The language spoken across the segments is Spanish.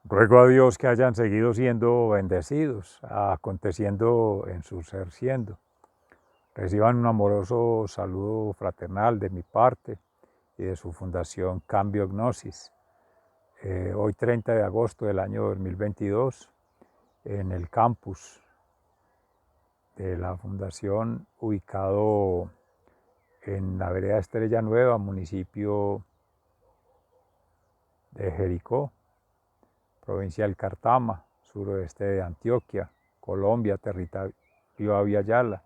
Ruego a Dios que hayan seguido siendo bendecidos, aconteciendo en su ser siendo. Reciban un amoroso saludo fraternal de mi parte y de su fundación Cambio Gnosis. Hoy 30 de agosto del año 2022, en el campus de la fundación ubicado en la vereda Estrella Nueva, municipio de Jericó, provincia del Cartama, suroeste de Antioquia, Colombia, territorio Yala.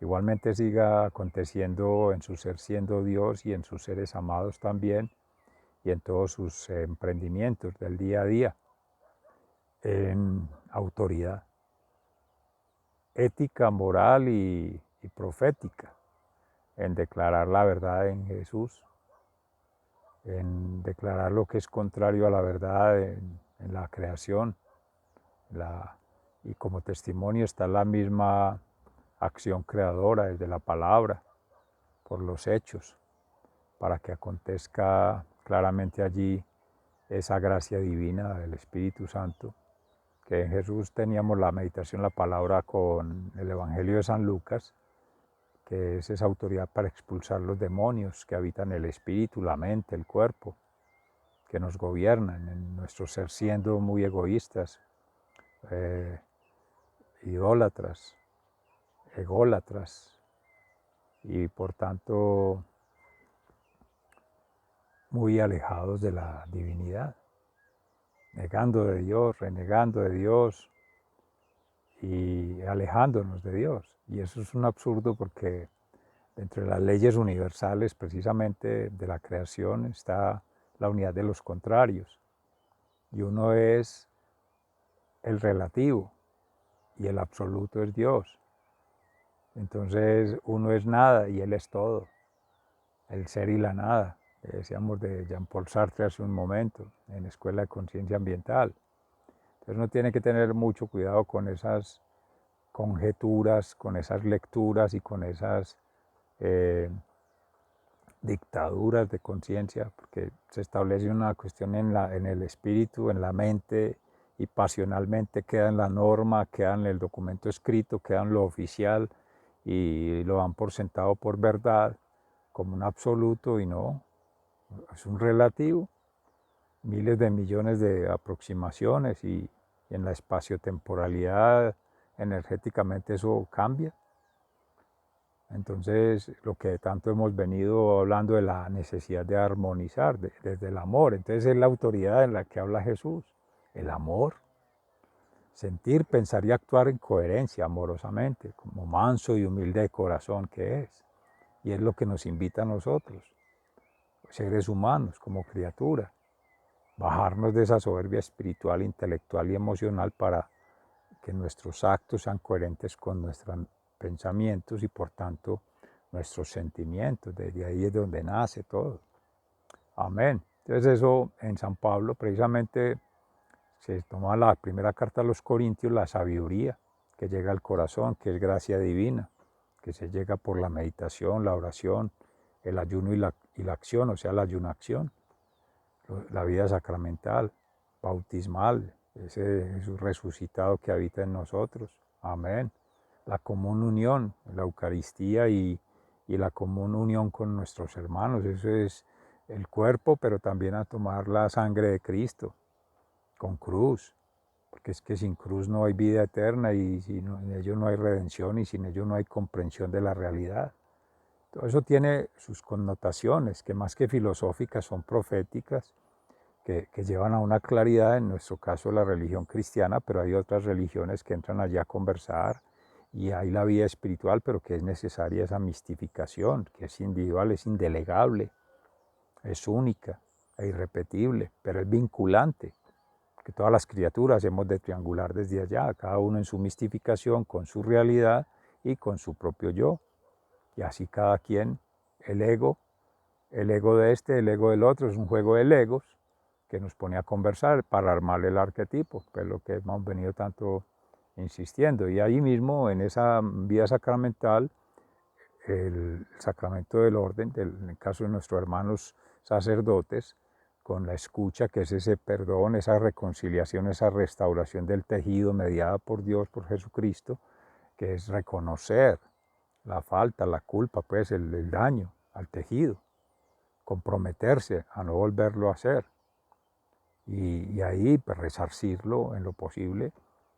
Igualmente siga aconteciendo en su ser siendo Dios y en sus seres amados también y en todos sus emprendimientos del día a día, en autoridad ética, moral y profética, en declarar la verdad en Jesús, en declarar lo que es contrario a la verdad en la creación, y como testimonio está la misma acción creadora desde la palabra, por los hechos, para que acontezca claramente allí esa gracia divina del Espíritu Santo, que en Jesús teníamos la meditación, la palabra con el Evangelio de San Lucas, que es esa autoridad para expulsar los demonios que habitan el espíritu, la mente, el cuerpo, que nos gobiernan en nuestro ser siendo muy egoístas, eh, idólatras, ególatras y por tanto muy alejados de la divinidad, negando de Dios, renegando de Dios y alejándonos de Dios. Y eso es un absurdo porque entre las leyes universales precisamente de la creación está la unidad de los contrarios. Y uno es el relativo y el absoluto es Dios. Entonces uno es nada y Él es todo, el ser y la nada. Decíamos de Jean-Paul Sartre hace un momento, en Escuela de Conciencia Ambiental. Entonces uno tiene que tener mucho cuidado con esas conjeturas, con esas lecturas y con esas eh, dictaduras de conciencia, porque se establece una cuestión en el espíritu, en la mente, y pasionalmente queda en la norma, queda en el documento escrito, queda en lo oficial, y lo dan por sentado por verdad, como un absoluto, y no, es un relativo, miles de millones de aproximaciones, y en la espaciotemporalidad energéticamente eso cambia. Entonces, lo que tanto hemos venido hablando de la necesidad de armonizar desde el amor. Entonces, es la autoridad en la que habla Jesús, el amor. Sentir, pensar y actuar en coherencia, amorosamente, como manso y humilde de corazón que es. Y es lo que nos invita a nosotros, seres humanos, como criaturas, bajarnos de esa soberbia espiritual, intelectual y emocional para que nuestros actos sean coherentes con nuestros pensamientos y por tanto nuestros sentimientos. Desde ahí es donde nace todo. Amén. Entonces eso en San Pablo precisamente se toma la primera carta a los Corintios, la sabiduría que llega al corazón, que es gracia divina, que se llega por la meditación, la oración, el ayuno y la acción, o sea, la ayunación, la vida sacramental, bautismal, ese Jesús resucitado que habita en nosotros. Amén. La común unión, la Eucaristía y la común unión con nuestros hermanos, eso es el cuerpo, pero también a tomar la sangre de Cristo, con cruz, porque es que sin cruz no hay vida eterna y sin ello no hay redención y sin ello no hay comprensión de la realidad. Todo eso tiene sus connotaciones, que más que filosóficas son proféticas, que llevan a una claridad, en nuestro caso la religión cristiana, pero hay otras religiones que entran allí a conversar y hay la vida espiritual, pero que es necesaria esa mistificación, que es individual, es indelegable, es única e irrepetible, pero es vinculante, que todas las criaturas hemos de triangular desde allá, cada uno en su mistificación, con su realidad y con su propio yo, y así cada quien, el ego de este, el ego del otro, es un juego de egos que nos pone a conversar para armar el arquetipo, que es lo que hemos venido tanto insistiendo. Y ahí mismo, en esa vida sacramental, el sacramento del orden, en el caso de nuestros hermanos sacerdotes, con la escucha, que es ese perdón, esa reconciliación, esa restauración del tejido mediada por Dios, por Jesucristo, que es reconocer la falta, la culpa, pues el daño al tejido, comprometerse a no volverlo a hacer y ahí pues, resarcirlo en lo posible,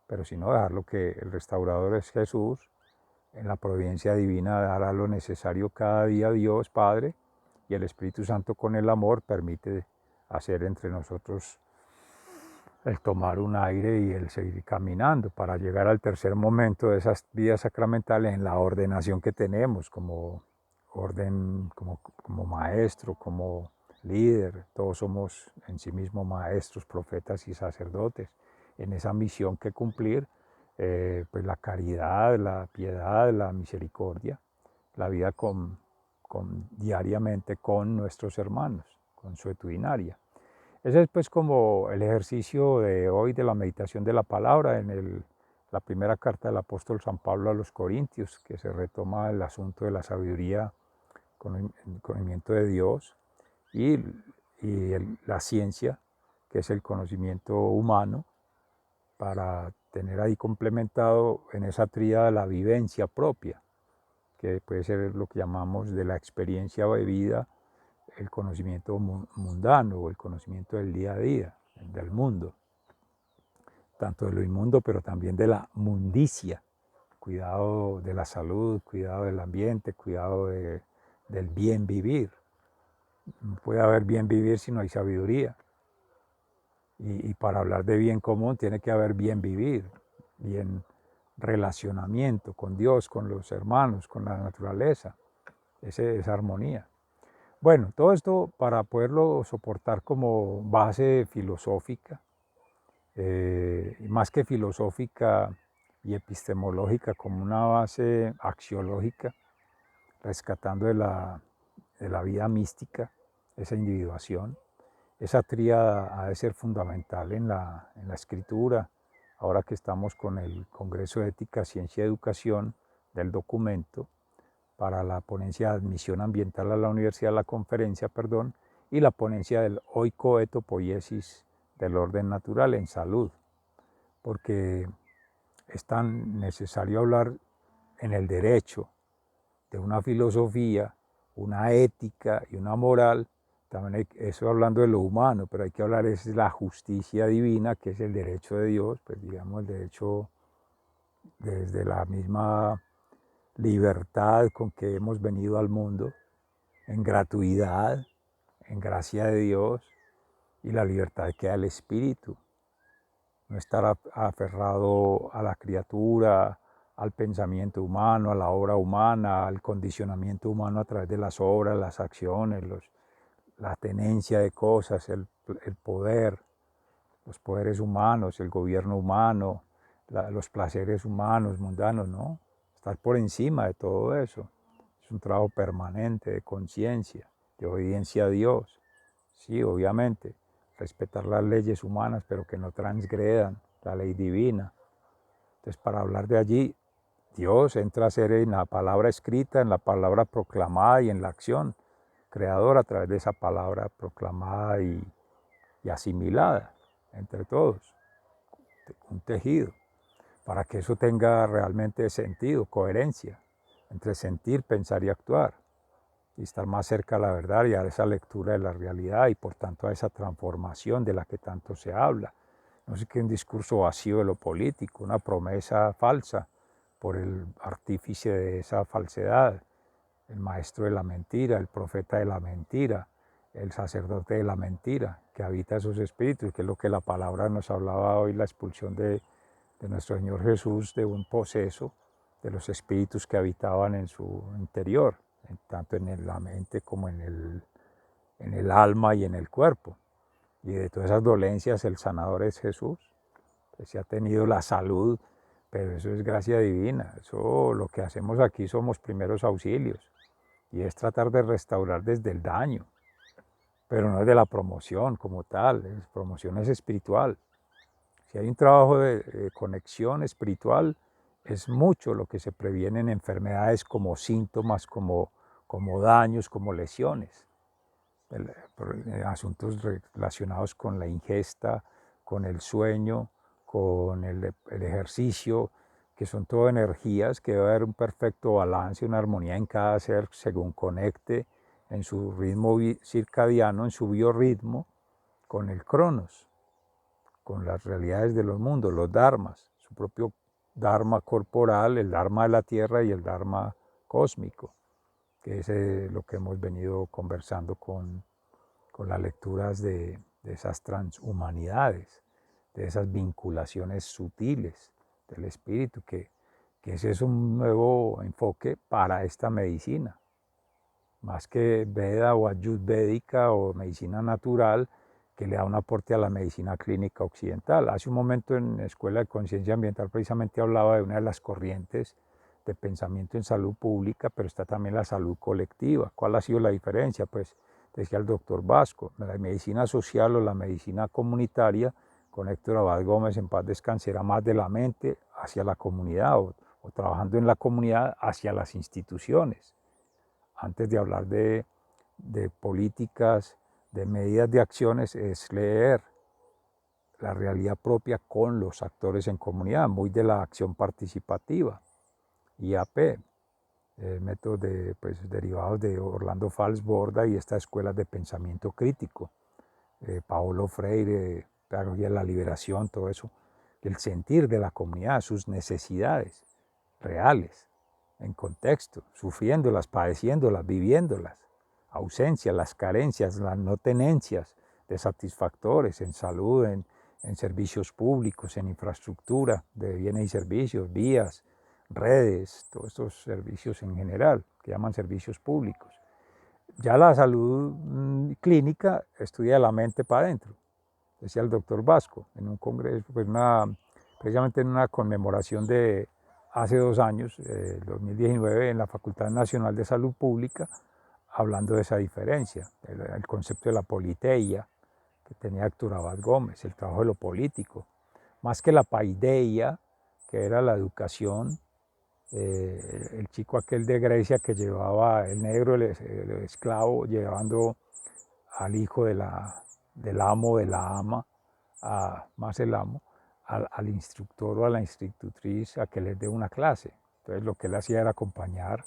pero si no dejarlo que el restaurador es Jesús, en la providencia divina dará lo necesario cada día Dios Padre y el Espíritu Santo con el amor permite hacer entre nosotros el tomar un aire y el seguir caminando para llegar al tercer momento de esas vidas sacramentales en la ordenación que tenemos como orden, como maestro, como líder. Todos somos en sí mismos maestros, profetas y sacerdotes en esa misión que cumplir, pues la caridad, la piedad, la misericordia, la vida diariamente con nuestros hermanos, consuetudinaria. Ese es pues como el ejercicio de hoy de la meditación de la palabra en la primera carta del apóstol San Pablo a los Corintios, que se retoma el asunto de la sabiduría, el conocimiento de Dios y la ciencia, que es el conocimiento humano, para tener ahí complementado en esa tríada la vivencia propia, que puede ser lo que llamamos de la experiencia de vida, el conocimiento mundano o el conocimiento del día a día, del mundo, tanto de lo inmundo, pero también de la mundicia, cuidado de la salud, cuidado del ambiente, cuidado del bien vivir. No puede haber bien vivir si no hay sabiduría. Y para hablar de bien común tiene que haber bien vivir, bien relacionamiento con Dios, con los hermanos, con la naturaleza, esa armonía. Bueno, todo esto para poderlo soportar como base filosófica, más que filosófica y epistemológica, como una base axiológica, rescatando de la vida mística, esa individuación. Esa tríada ha de ser fundamental en la escritura, ahora que estamos con el Congreso de Ética, Ciencia y Educación del documento, para la ponencia de admisión ambiental a la universidad, la conferencia, perdón, y la ponencia del oikoetopoiesis del orden natural en salud, porque es tan necesario hablar en el derecho de una filosofía, una ética y una moral, también eso hablando de lo humano, pero hay que hablar es de la justicia divina, que es el derecho de Dios, pues digamos el derecho desde la misma libertad con que hemos venido al mundo, en gratuidad, en gracia de Dios, y la libertad que da el espíritu. No estar aferrado a la criatura, al pensamiento humano, a la obra humana, al condicionamiento humano a través de las obras, las acciones, la tenencia de cosas, el poder, los poderes humanos, el gobierno humano, los placeres humanos, mundanos, ¿no? Estar por encima de todo eso. Es un trabajo permanente de conciencia, de obediencia a Dios. Sí, obviamente, respetar las leyes humanas, pero que no transgredan la ley divina. Entonces, para hablar de allí, Dios entra a ser en la palabra escrita, en la palabra proclamada y en la acción creadora a través de esa palabra proclamada y asimilada entre todos, un tejido, para que eso tenga realmente sentido, coherencia entre sentir, pensar y actuar, y estar más cerca a la verdad y a esa lectura de la realidad y por tanto a esa transformación de la que tanto se habla. No sé qué, un discurso vacío de lo político, una promesa falsa por el artífice de esa falsedad, el maestro de la mentira, el profeta de la mentira, el sacerdote de la mentira, que habita esos espíritus, que es lo que la palabra nos hablaba hoy, la expulsión de nuestro Señor Jesús de un poseso, de los espíritus que habitaban en su interior, tanto en la mente como en el alma y en el cuerpo. Y de todas esas dolencias el sanador es Jesús, que se ha tenido la salud, pero eso es gracia divina. Eso lo que hacemos aquí somos primeros auxilios y es tratar de restaurar desde el daño, pero no es de la promoción como tal, promoción es espiritual. Si hay un trabajo de conexión espiritual, es mucho lo que se previene en enfermedades como síntomas, como daños, como lesiones. asuntos relacionados con la ingesta, con el sueño, con el ejercicio, que son todo energías, que debe haber un perfecto balance, una armonía en cada ser según conecte en su ritmo circadiano, en su biorritmo, con el cronos, con las realidades de los mundos, los dharmas, su propio dharma corporal, el dharma de la tierra y el dharma cósmico, que es lo que hemos venido conversando con las lecturas de esas transhumanidades, de esas vinculaciones sutiles del espíritu, que ese es un nuevo enfoque para esta medicina. Más que Veda o Ayurvédica o medicina natural, que le da un aporte a la medicina clínica occidental. Hace un momento en la Escuela de Conciencia Ambiental precisamente hablaba de una de las corrientes de pensamiento en salud pública, pero está también la salud colectiva. ¿Cuál ha sido la diferencia? Pues decía el doctor Vasco, la medicina social o la medicina comunitaria, con Héctor Abad Gómez en paz descanse, era más de la mente hacia la comunidad o trabajando en la comunidad hacia las instituciones. Antes de hablar de políticas, de medidas de acciones, es leer la realidad propia con los actores en comunidad, muy de la acción participativa, IAP, métodos derivados de Orlando Falsborda y estas escuelas de pensamiento crítico, Paulo Freire, Pedagogía de la Liberación, todo eso, el sentir de la comunidad, sus necesidades reales, en contexto, sufriéndolas, padeciéndolas, viviéndolas, ausencias, las carencias, las no tenencias de satisfactores en salud, en servicios públicos, en infraestructura de bienes y servicios, vías, redes, todos estos servicios en general, que llaman servicios públicos. Ya la salud clínica estudia la mente para adentro, decía el doctor Vasco, en un congreso, pues precisamente en una conmemoración de hace 2 años, 2019, en la Facultad Nacional de Salud Pública, hablando de esa diferencia, el concepto de la politeia, que tenía Héctor Abad Gómez, el trabajo de lo político, más que la paideia, que era la educación, el chico aquel de Grecia que llevaba, el negro, el esclavo, llevando al hijo del amo, de la ama, más el amo, al instructor o a la institutriz a que les dé una clase. Entonces lo que él hacía era acompañar,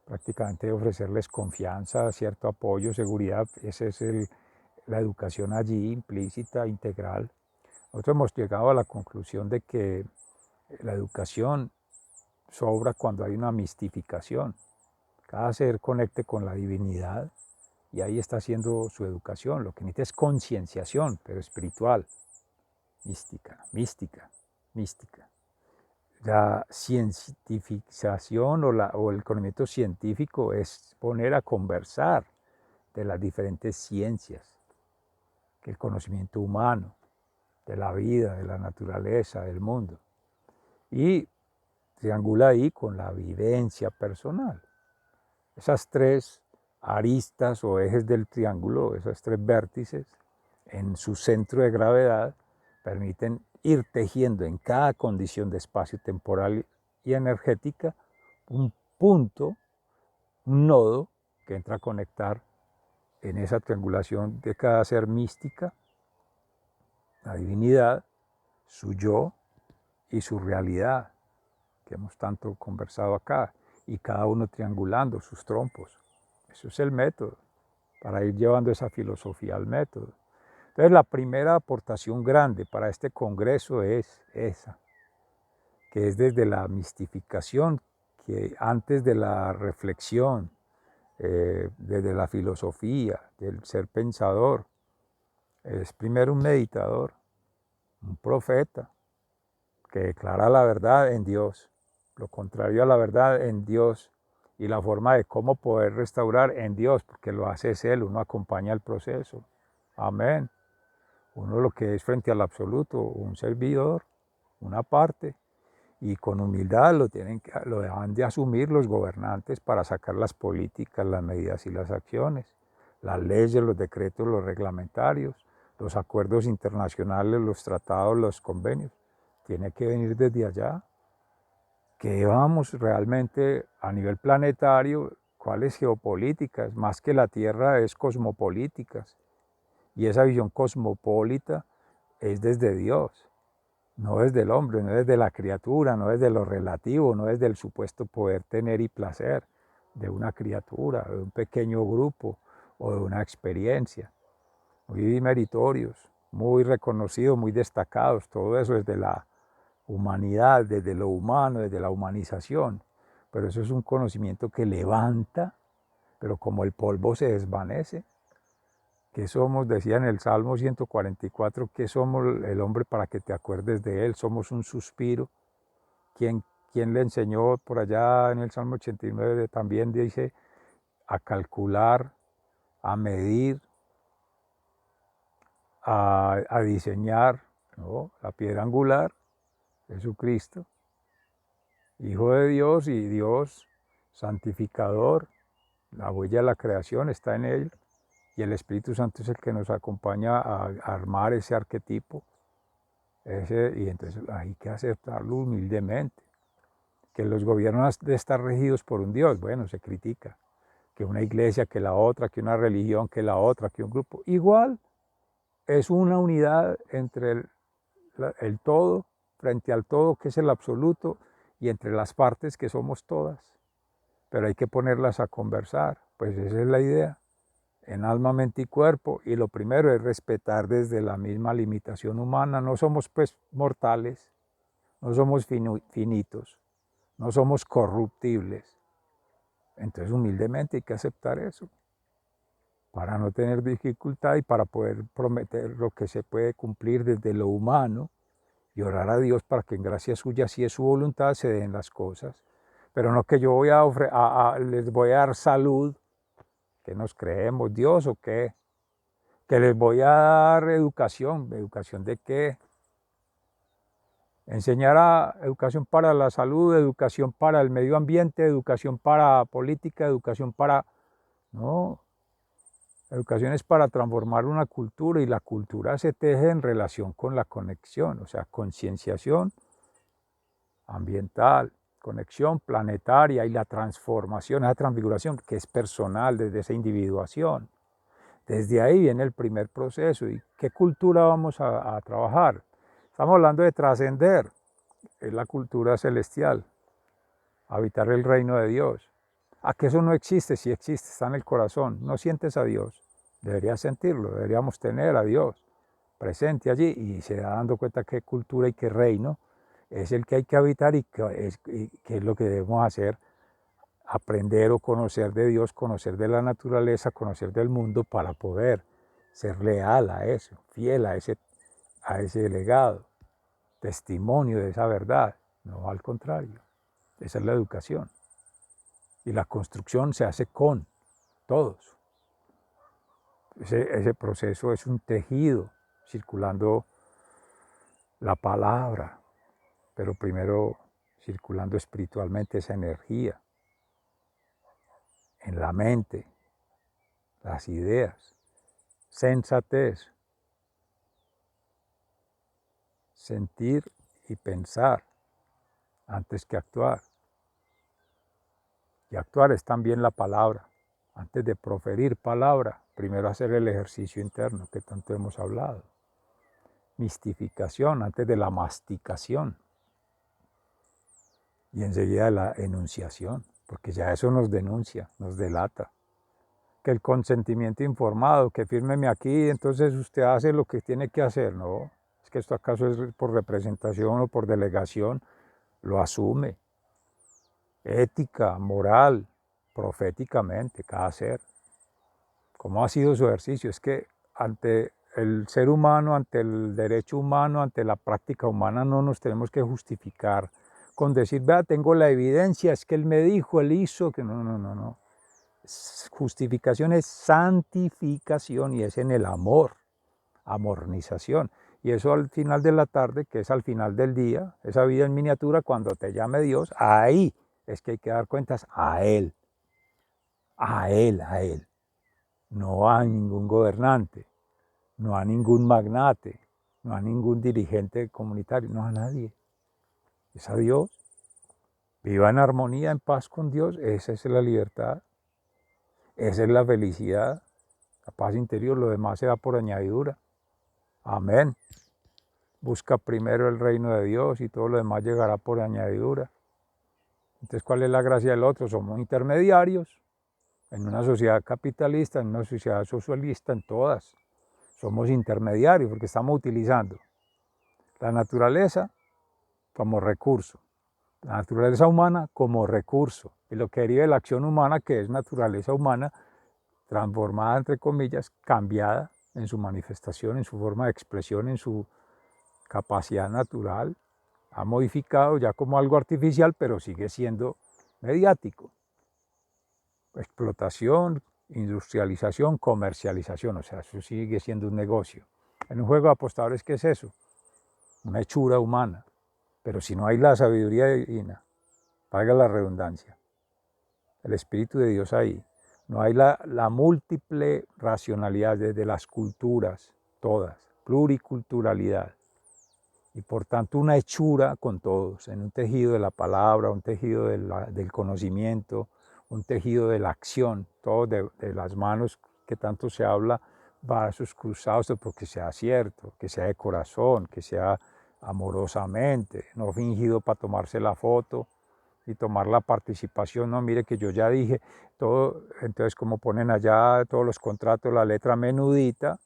prácticamente ofrecerles confianza, cierto apoyo, seguridad. Esa es la educación allí, implícita, integral. Nosotros hemos llegado a la conclusión de que la educación sobra cuando hay una mistificación. Cada ser conecte con la divinidad y ahí está haciendo su educación. Lo que necesita es concienciación, pero espiritual, mística, mística, mística. La cientificación o el conocimiento científico es poner a conversar de las diferentes ciencias, que el conocimiento humano, de la vida, de la naturaleza, del mundo. Y triangula ahí con la vivencia personal. Esas 3 aristas o ejes del triángulo, esos 3 vértices, en su centro de gravedad, permiten ir tejiendo en cada condición de espacio temporal y energética un punto, un nodo que entra a conectar en esa triangulación de cada ser mística, la divinidad, su yo y su realidad, que hemos tanto conversado acá, y cada uno triangulando sus trompos. Eso es el método, para ir llevando esa filosofía al método. Entonces la primera aportación grande para este congreso es esa, que es desde la mistificación, que antes de la reflexión, desde la filosofía, del ser pensador, es primero un meditador, un profeta, que declara la verdad en Dios, lo contrario a la verdad en Dios, y la forma de cómo poder restaurar en Dios, porque lo hace es Él, uno acompaña el proceso. Amén. Uno lo que es frente al absoluto, un servidor, una parte, y con humildad lo dejan de asumir los gobernantes para sacar las políticas, las medidas y las acciones, las leyes, los decretos, los reglamentarios, los acuerdos internacionales, los tratados, los convenios. Tiene que venir desde allá, que vamos realmente a nivel planetario ¿Cuáles geopolíticas? Más que la tierra es cosmopolíticas. Y esa visión cosmopolita es desde Dios, no desde el hombre, no desde la criatura, no desde lo relativo, no desde el supuesto poder tener y placer de una criatura, de un pequeño grupo o de una experiencia. Muy meritorios, muy reconocidos, muy destacados, todo eso desde la humanidad, desde lo humano, desde la humanización. Pero eso es un conocimiento que levanta, pero como el polvo se desvanece. ¿Qué somos? Decía en el Salmo 144, ¿qué somos el hombre para que te acuerdes de él? Somos un suspiro. ¿Quién le enseñó por allá en el Salmo 89? También dice a calcular, a medir, a diseñar, ¿no? La piedra angular, Jesucristo, Hijo de Dios y Dios santificador. La huella de la creación está en él. Y el Espíritu Santo es el que nos acompaña a armar ese arquetipo. Y entonces hay que aceptarlo humildemente. Que los gobiernos de estar regidos por un Dios, bueno, se critica. Que una iglesia, que la otra, que una religión, que la otra, que un grupo. Igual es una unidad entre el todo, frente al todo, que es el absoluto, y entre las partes, que somos todas. Pero hay que ponerlas a conversar, pues esa es la idea. En alma, mente y cuerpo, y lo primero es respetar desde la misma limitación humana. No somos pues mortales, no somos finitos, no somos corruptibles. Entonces humildemente hay que aceptar eso, para no tener dificultad y para poder prometer lo que se puede cumplir desde lo humano y orar a Dios para que en gracia suya, si es su voluntad, se den las cosas. Pero no que yo voy les voy a dar salud, que nos creemos, Dios o qué. Que les voy a dar educación. ¿Educación de qué? Enseñar a educación para la salud, educación para el medio ambiente, educación para política, educación para... No, educación es para transformar una cultura y la cultura se teje en relación con la conexión, o sea, concienciación ambiental, conexión planetaria y la transformación, esa transfiguración que es personal desde esa individuación. Desde ahí viene el primer proceso. ¿Y qué cultura vamos a trabajar? Estamos hablando de trascender, es la cultura celestial, habitar el reino de Dios. ¿A que eso no existe? Sí existe, está en el corazón. No sientes a Dios, deberías sentirlo, deberíamos tener a Dios presente allí y se da dando cuenta qué cultura y qué reino es el que hay que habitar y qué es lo que debemos hacer, aprender o conocer de Dios, conocer de la naturaleza, conocer del mundo para poder ser leal a eso, fiel a ese legado, testimonio de esa verdad, no al contrario. Esa es la educación. Y la construcción se hace con todos. Ese proceso es un tejido circulando la palabra, pero primero circulando espiritualmente esa energía en la mente, las ideas, sensatez, sentir y pensar antes que actuar. Y actuar es también la palabra. Antes de proferir palabra, primero hacer el ejercicio interno que tanto hemos hablado. Mistificación antes de la masticación. Y enseguida la enunciación, porque ya eso nos denuncia, nos delata. Que el consentimiento informado, que fírmeme aquí, entonces usted hace lo que tiene que hacer, ¿no? Es que esto acaso es por representación o por delegación, lo asume. Ética, moral, proféticamente, cada ser. ¿Cómo ha sido su ejercicio? Es que ante el ser humano, ante el derecho humano, ante la práctica humana, no nos tenemos que justificar con decir, vea, tengo la evidencia, es que él me dijo, él hizo, que no. Justificación es santificación y es en el amor, amornización. Y eso al final de la tarde, que es al final del día, esa vida en miniatura, cuando te llame Dios, ahí es que hay que dar cuentas a Él, a Él, a Él. No a ningún gobernante, no a ningún magnate, no a ningún dirigente comunitario, no a nadie. Es a Dios. Viva en armonía, en paz con Dios, esa es la libertad. Esa es la felicidad, la paz interior, lo demás se da por añadidura. Amén. Busca primero el reino de Dios y todo lo demás llegará por añadidura. Entonces, ¿cuál es la gracia del otro? Somos intermediarios en una sociedad capitalista, en una sociedad socialista, en todas. Somos intermediarios porque estamos utilizando la naturaleza como recurso, la naturaleza humana como recurso, y lo que deriva de la acción humana, que es naturaleza humana, transformada, entre comillas, cambiada en su manifestación, en su forma de expresión, en su capacidad natural, ha modificado ya como algo artificial, pero sigue siendo mediático. Explotación, industrialización, comercialización, o sea, eso sigue siendo un negocio. En un juego de apostadores, ¿qué es eso? Una hechura humana. Pero si no hay la sabiduría divina, valga la redundancia, el Espíritu de Dios ahí, no hay la múltiple racionalidad desde las culturas, todas, pluriculturalidad, y por tanto una hechura con todos, en un tejido de la palabra, un tejido del conocimiento, un tejido de la acción, todo de las manos que tanto se habla, brazos cruzados, porque sea cierto, que sea de corazón, que sea amorosamente, no fingido para tomarse la foto y tomar la participación, no, mire que yo ya dije todo, entonces como ponen allá todos los contratos, la letra menudita,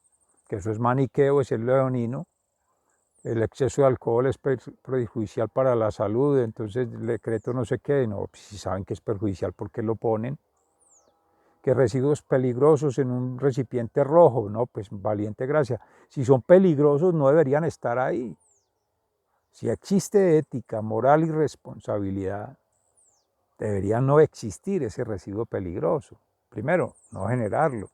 que eso es maniqueo, es el leonino, el exceso de alcohol es perjudicial para la salud, entonces el decreto no sé qué, no, si saben que es perjudicial, ¿por qué lo ponen? Que residuos peligrosos en un recipiente rojo, no, pues valiente gracia. Si son peligrosos no deberían estar ahí. Si existe ética, moral y responsabilidad, debería no existir ese residuo peligroso. Primero, no generarlo.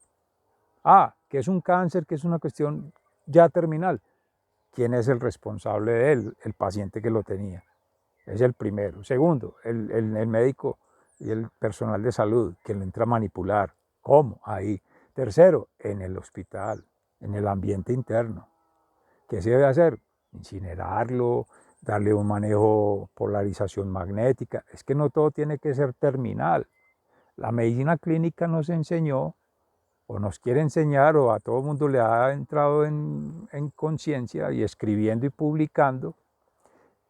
Que es un cáncer, que es una cuestión ya terminal. ¿Quién es el responsable de él? El paciente que lo tenía. Es el primero. Segundo, el médico y el personal de salud, que lo entra a manipular. ¿Cómo? Ahí. Tercero, en el hospital, en el ambiente interno. ¿Qué se debe hacer? Incinerarlo, darle un manejo, polarización magnética. Es que no todo tiene que ser terminal. La medicina clínica nos enseñó, o nos quiere enseñar, o a todo el mundo le ha entrado en conciencia y escribiendo y publicando,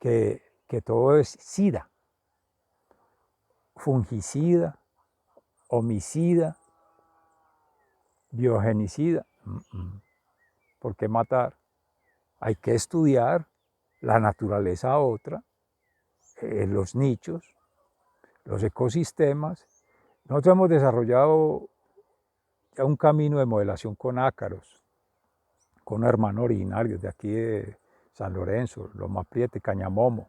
que todo es sida, fungicida, homicida, biogenicida. ¿Por qué matar? Hay que estudiar la naturaleza otra, los nichos, los ecosistemas. Nosotros hemos desarrollado ya un camino de modelación con ácaros, con hermanos originarios de aquí de San Lorenzo, Loma Prieta, Cañamomo,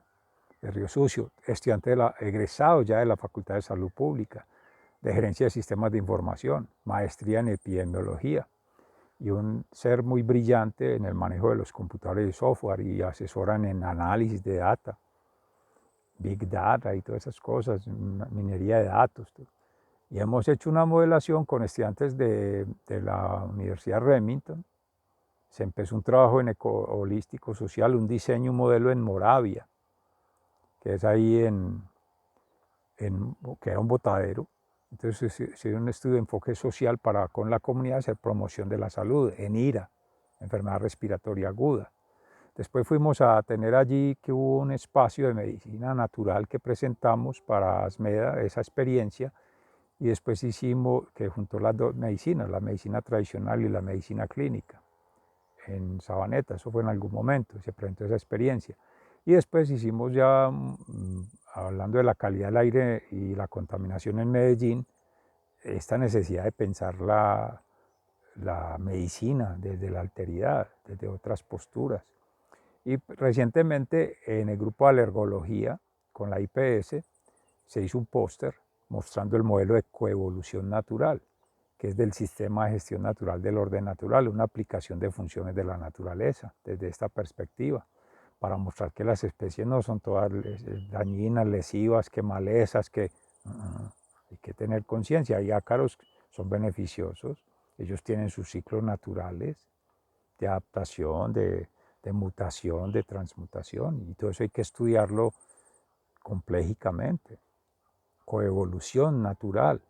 de Río Sucio, estudiantes egresados ya de la Facultad de Salud Pública, de Gerencia de Sistemas de Información, maestría en epidemiología, y un ser muy brillante en el manejo de los computadores y software, y asesoran en análisis de data, Big Data y todas esas cosas, minería de datos. Y hemos hecho una modelación con estudiantes de la Universidad Remington. Se empezó un trabajo en holístico social, un diseño, un modelo en Moravia, que es ahí que era un botadero. Entonces se dio un estudio de enfoque social para con la comunidad hacer promoción de la salud en IRA, enfermedad respiratoria aguda. Después fuimos a tener allí que hubo un espacio de medicina natural que presentamos para ASMEDA, esa experiencia, y después hicimos que juntó las dos medicinas, la medicina tradicional y la medicina clínica, en Sabaneta, eso fue en algún momento, se presentó esa experiencia. Y después hicimos ya, hablando de la calidad del aire y la contaminación en Medellín, esta necesidad de pensar la medicina desde la alteridad, desde otras posturas. Y recientemente en el grupo de alergología, con la IPS, se hizo un póster mostrando el modelo de coevolución natural, que es del sistema de gestión natural del orden natural, una aplicación de funciones de la naturaleza desde esta perspectiva, para mostrar que las especies no son todas dañinas, lesivas, que malezas, que hay que tener conciencia. Hay ácaros son beneficiosos, ellos tienen sus ciclos naturales de adaptación, de mutación, de transmutación, y todo eso hay que estudiarlo complejicamente. Coevolución natural,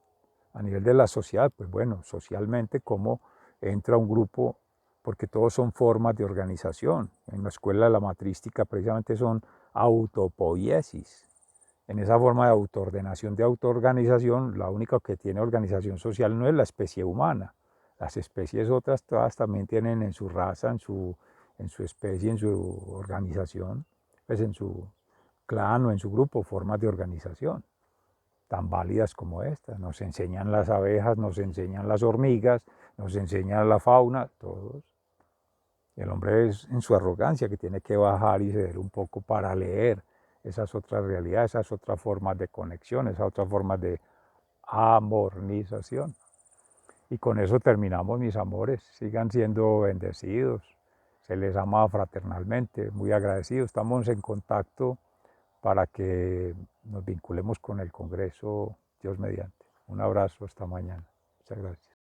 A nivel de la sociedad, pues bueno, socialmente, cómo entra un grupo, porque todos son formas de organización. En la escuela de la matrística precisamente son autopoiesis. En esa forma de autoordenación, de autoorganización, la única que tiene organización social no es la especie humana. Las especies otras todas también tienen en su raza, en su especie, en su organización, pues en su clan o en su grupo, formas de organización tan válidas como esta. Nos enseñan las abejas, nos enseñan las hormigas, nos enseñan la fauna, todos. El hombre es en su arrogancia que tiene que bajar y ceder un poco para leer esas otras realidades, esas otras formas de conexión, esas otras formas de amornización. Y con eso terminamos, mis amores. Sigan siendo bendecidos. Se les ama fraternalmente, muy agradecidos. Estamos en contacto para que nos vinculemos con el Congreso, Dios mediante. Un abrazo, hasta mañana. Muchas gracias.